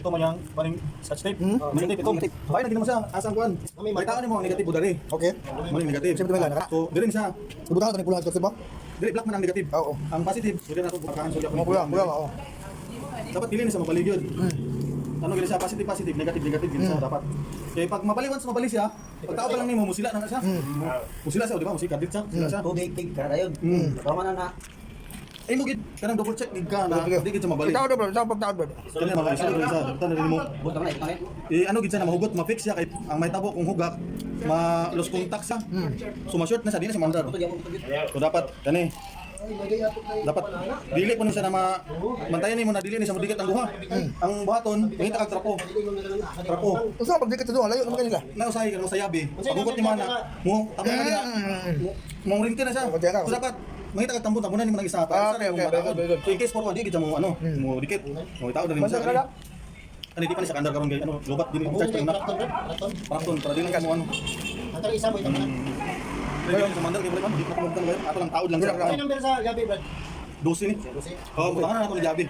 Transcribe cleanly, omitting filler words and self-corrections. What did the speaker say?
ito mo yang paling scotch tape. Negative ito. Kaya na mo siya asang kuan. May tao ni mo ang negative po dari. Okay. Mo negative. Siyempre may lana. So, diri siya. Ibutan natin kulang kasi ba? Diri black man ang negative. Oo. Ang positive, diri na to pagkaan sulya. Kulang, oo. Dapat dili ni sa mapaligid. Ano gini siya positive, negative gini siya dapat. Kaya pag mabaliwan sa mabali siya, pag tao pa lang nimo musila na siya. Musila siya, di ba? Musika dit siya, musila siya. Tubig, tig, kada yun. Tama na na. Eh mo gid kanang double check gid ka na di gid siya mabali. Itaw bro, itaw pagtaon bro. Kanya mga issue rin sa tan rin mo. Buta na ito. Eh ano gid siya na mahugot, ma-fix siya kay ang may tabo kung hugak, ma-lost contact siya. So ma-short na siya, di na siya mandar. So dapat kani dapat dili po ni siya na mantayan nimo na dili ni siya modikit ang buha. Ang buhaton ngita kag trapo. Trapo. Usa pag dikit doon, layo naman kanila. Nausahay ka sa yabi. Paghugot ni mana mo tabo na niya. Mo rinti na siya. So dapat mangita kag tambon tabunan nimo nang isa para Okay, very good. So in case for di kita mo ano, mo dikit. Mo tao din Basta siya. kada. Ano di pa ni sa kandar karon gay ano, lobat din ni charge na. Paraton para din ka mo ano. Antara isa mo ito man. Ngayon sa mandar kay man, di ko kumugtan ngayon. Ato lang taod lang siya. Ano number sa gabi, Brad? 12 ni. Oh, butangan na ako ni Jabi.